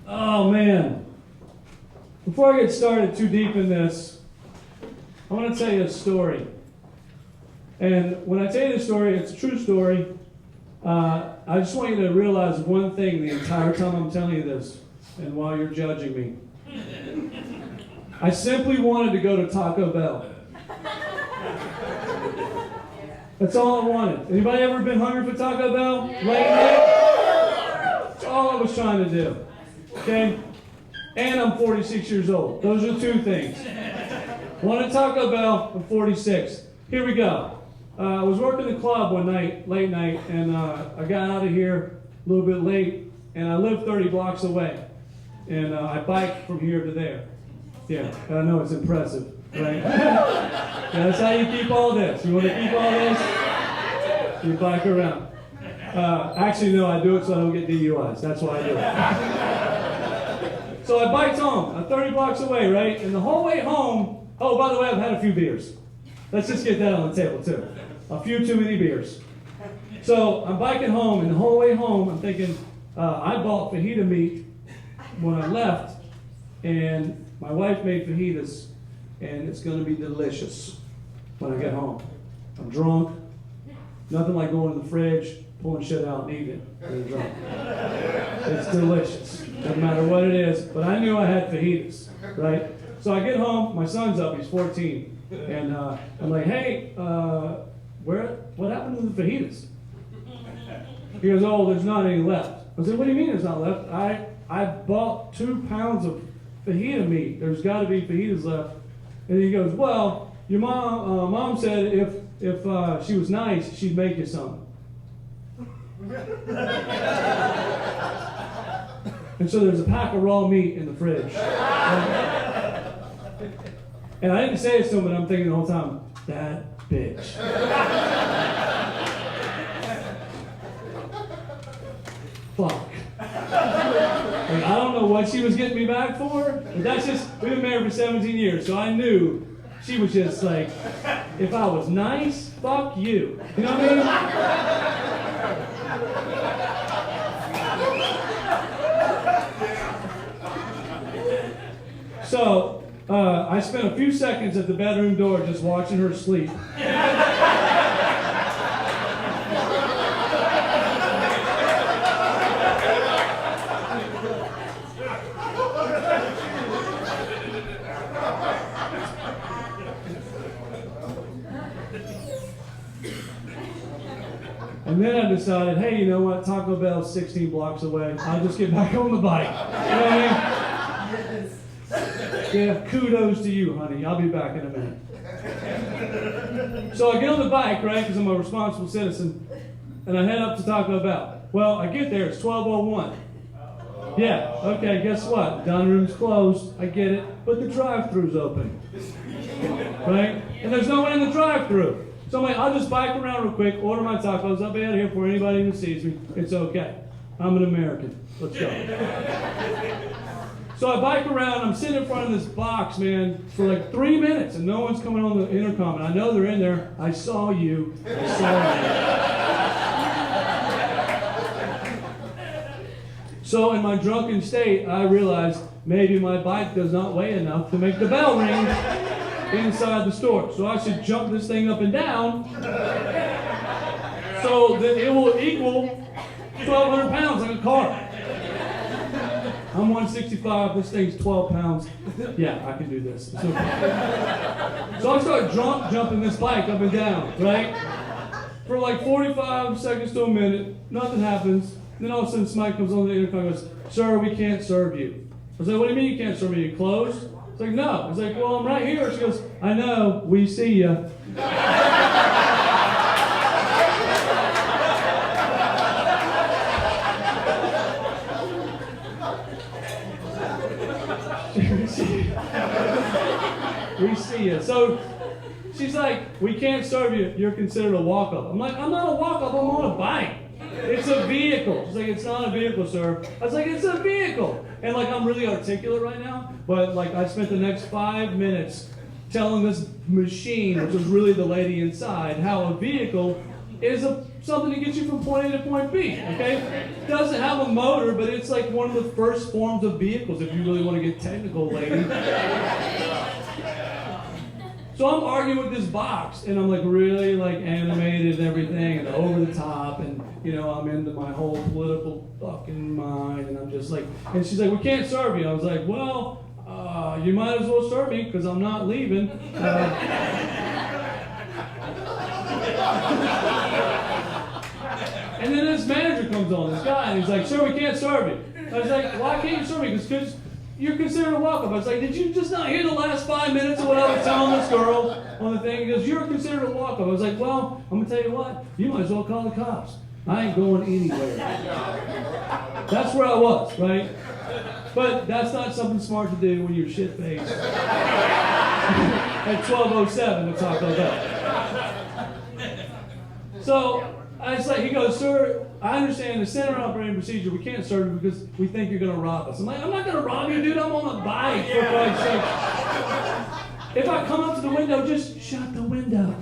Oh man. Before I get started too deep in this, I want to tell you a story. And when I tell you this story, it's a true story. I just want you to realize one thing the entire time I'm telling you this, and while you're judging me. I simply wanted to go to Taco Bell. That's all I wanted. Anybody ever been hungry for Taco Bell? Late night? That's all I was trying to do. Okay? And I'm 46 years old. Those are two things. Wanted Taco Bell, I'm 46. Here we go. I was working the club one night, late night, and I got out of here a little bit late, and I live 30 blocks away. And I bike from here to there. Yeah, I know it's impressive, right? Yeah, that's how you keep all this. You want to keep all this? You bike around. Actually, no, I do it so I don't get DUIs. That's why I do it. So I biked home. I'm 30 blocks away, right? And the whole way home, oh, by the way, I've had a few beers. Let's just get that on the table, too. A few too many beers. So I'm biking home, and the whole way home, I'm thinking, I bought fajita meat when I left, and my wife made fajitas, and it's going to be delicious when I get home. I'm drunk. Nothing like going to the fridge, pulling shit out and eating it when you're drunk. It's delicious. Doesn't matter what it is. But I knew I had fajitas, right? So I get home. My son's up. He's 14. And I'm like, hey, what happened to the fajitas? He goes, oh, there's not any left. I said, what do you mean there's not left? I bought 2 pounds of fajita meat. There's got to be fajitas left. And he goes, well, your mom said if she was nice, she'd make you some. And so there's a pack of raw meat in the fridge. And I didn't say it to him, but I'm thinking the whole time, that bitch. Fuck. Like, I don't know what she was getting me back for, but that's just, we've been married for 17 years, so I knew she was just like, if I was nice, fuck you. You know what I mean? So, I spent a few seconds at the bedroom door just watching her sleep. And then I decided, hey, you know what? Taco Bell's 16 blocks away. I'll just get back on the bike. You know what I mean? Yeah, kudos to you, honey. I'll be back in a minute. So I get on the bike, right, because I'm a responsible citizen, and I head up to Taco Bell. Well, I get there. It's 12:01. Yeah, okay, guess what? Dining room's closed. I get it. But the drive-thru's open. Right? And there's no one in the drive-thru. So I'm like, I'll just bike around real quick, order my tacos. I'll be out of here before anybody even sees me. It's okay. I'm an American. Let's go. So I bike around. I'm sitting in front of this box, man, for like 3 minutes, and no one's coming on the intercom. And I know they're in there. I saw you. I saw you. So in my drunken state, I realized maybe my bike does not weigh enough to make the bell ring inside the store. So I should jump this thing up and down so that it will equal 1,200 pounds like a car. I'm 165, this thing's 12 pounds. Yeah, I can do this. It's okay. So I start jumping this bike up and down, right? For like 45 seconds to a minute, nothing happens. Then all of a sudden somebody comes on the intercom and goes, sir, we can't serve you. I was like, what do you mean you can't serve me? You closed? It's like, no. I was like, well, I'm right here. She goes, I know, we see ya. We see ya. So she's like, we can't serve you. You're considered a walk-up. I'm like, I'm not a walk-up. I'm on a bike. It's a vehicle. She's like, it's not a vehicle, sir. I was like, it's a vehicle. And like, I'm really articulate right now, but like, I spent the next 5 minutes telling this machine, which was really the lady inside, how a vehicle is something to get you from point A to point B, okay? It doesn't have a motor, but it's like one of the first forms of vehicles, if you really want to get technical, lady. So I'm arguing with this box, and I'm like really like animated and everything, and over the top, and you know, I'm into my whole political fucking mind, and I'm just like, and she's like, we can't serve you. I was like, well, you might as well serve me, because I'm not leaving. And then this manager comes on, this guy, and he's like, sir, we can't serve you. I was like, why can't you serve me? Because you're considered welcome. I was like, did you just not hear the last 5 minutes of what I was telling this girl on the thing? He goes, you're considered welcome. I was like, well, I'm going to tell you what, you might as well call the cops. I ain't going anywhere. That's where I was, right? But that's not something smart to do when you're shit-faced at 12:07 at Taco Bell. So, it's like, he goes, sir, I understand the standard operating procedure, we can't serve you because we think you're going to rob us. I'm like, I'm not going to rob you, dude. I'm on a bike, for Christ's sake. If I come up to the window, just shut the window.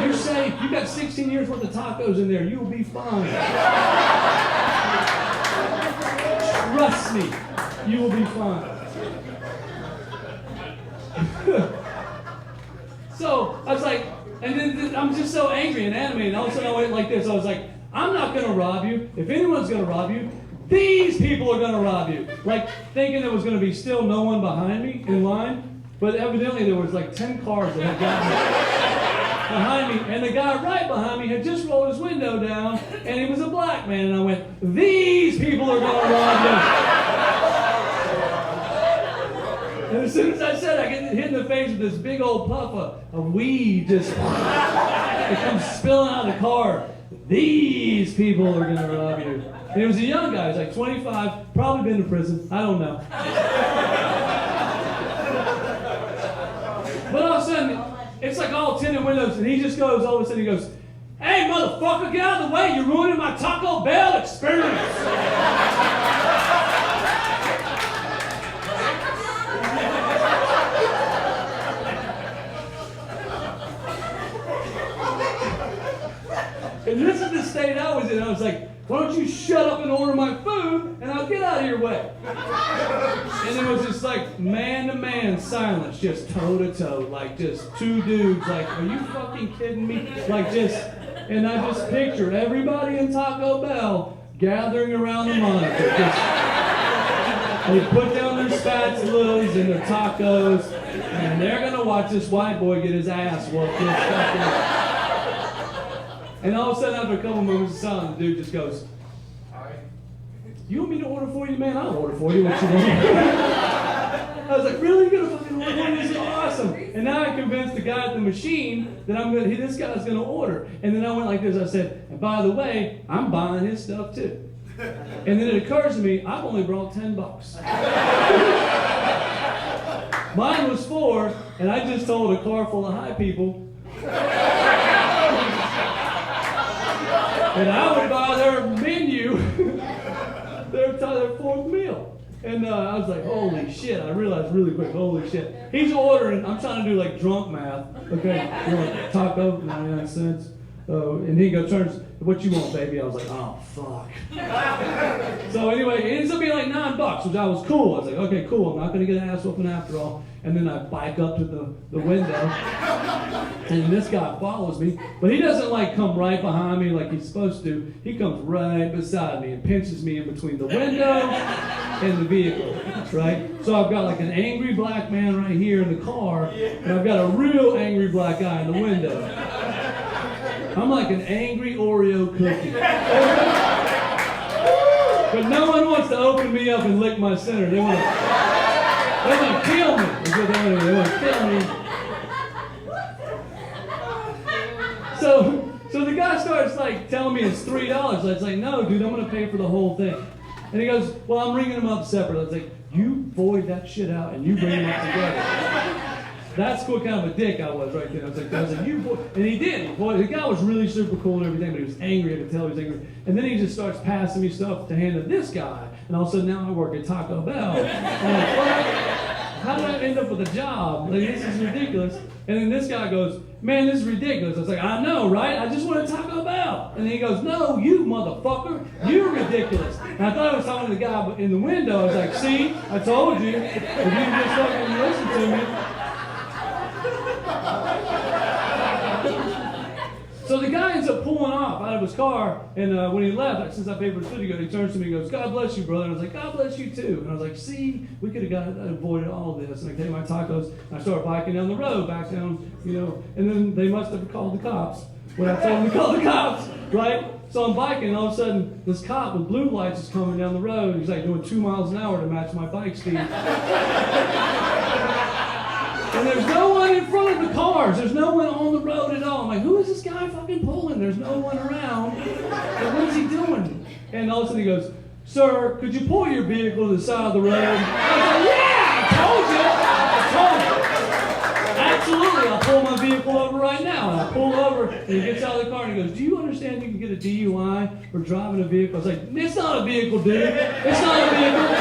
You're safe. You got 16 years worth of tacos in there. You'll be fine. Trust me, you will be fine. So, I was like, and then I'm just so angry and animated. All of a sudden I went like this. I was like, I'm not going to rob you. If anyone's going to rob you, these people are going to rob you. Like, thinking there was going to be still no one behind me in line. But evidently there was like 10 cars that had gotten behind me. And the guy right behind me had just rolled his window down. And he was a black man. And I went, these people are going to rob you. And as soon as I said, I get hit in the face with this big old puff of weed just it comes spilling out of the car. These people are going to rob you. And he was a young guy. He was like 25, probably been to prison. I don't know. But all of a sudden, it's like all tinted windows, and he just goes, all of a sudden he goes, hey, motherfucker, get out of the way. You're ruining my Taco Bell experience. And this is the state I was in. I was like, why don't you shut up and order my food, and I'll get out of your way. And it was just like man-to-man silence, just toe-to-toe, like just two dudes, like, are you fucking kidding me? Like just, and I just pictured everybody in Taco Bell gathering around the monitor. Just, they put down their spatulas and their tacos, and they're going to watch this white boy get his ass whooped. And all of a sudden, after a couple moments of silence, the dude just goes, you want me to order for you, man? I'll order for you what you want. I was like, really? You're going to fucking order for me? This is awesome. And now I convinced the guy at the machine that this guy's going to order. And then I went like this. I said, and by the way, I'm buying his stuff too. And then it occurs to me, I've only brought $10. Mine was $4, and I just told a car full of high people and I would buy their menu, their fourth meal. And I was like, holy shit. I realized really quick, holy shit. He's ordering, I'm trying to do like drunk math. Okay, you know, taco, 99 cents. And he turns, what you want, baby? I was like, oh, fuck. So anyway, it ends up being like $9, which I was cool. I was like, okay, cool. I'm not going to get an ass whooping after all. And then I bike up to the window, and this guy follows me, but he doesn't like come right behind me like he's supposed to. He comes right beside me and pinches me in between the window and the vehicle, right? So I've got like an angry black man right here in the car, and I've got a real angry black guy in the window. I'm like an angry Oreo cookie. But no one wants to open me up and lick my center. They want to kill me. They want to kill me. So the guy starts like telling me it's $3. I was like, no, dude, I'm going to pay for the whole thing. And he goes, well, I'm ringing them up separate. I was like, you void that shit out and you bring them up together. That's what kind of a dick I was right there. I was like, you boy, and he did. Boy, the guy was really super cool and everything, but he was angry. I could tell he was angry. And then he just starts passing me stuff to hand to this guy. And all of a sudden now I work at Taco Bell. And I'm like, how did I end up with a job? Like, this is ridiculous. And then this guy goes, man, this is ridiculous. I was like, I know, right? I just want a Taco Bell. And then he goes, no, you motherfucker, you're ridiculous. And I thought I was talking to the guy in the window. I was like, see, I told you. If you just fucking listen to me. So the guy ends up pulling off out of his car, and when he left, since I paid for the food, he turns to me and goes, God bless you, brother. And I was like, God bless you too. And I was like, see, we could have avoided all this. And I take my tacos, and I start biking down the road, back down, and then they must have called the cops when I told them to call the cops, right? So I'm biking, and all of a sudden, this cop with blue lights is coming down the road. He's like doing 2 miles an hour to match my bike speed. And there's no one in front of the cars. There's no one on the road at all. I'm like, who is this guy fucking pulling? There's no one around. Like, what is he doing? And all of a sudden he goes, sir, could you pull your vehicle to the side of the road? I was like, yeah, I told you. Absolutely, I'll pull my vehicle over right now. And I pull over, and he gets out of the car, and he goes, do you understand you can get a DUI for driving a vehicle? I was like, it's not a vehicle, dude. It's not a vehicle.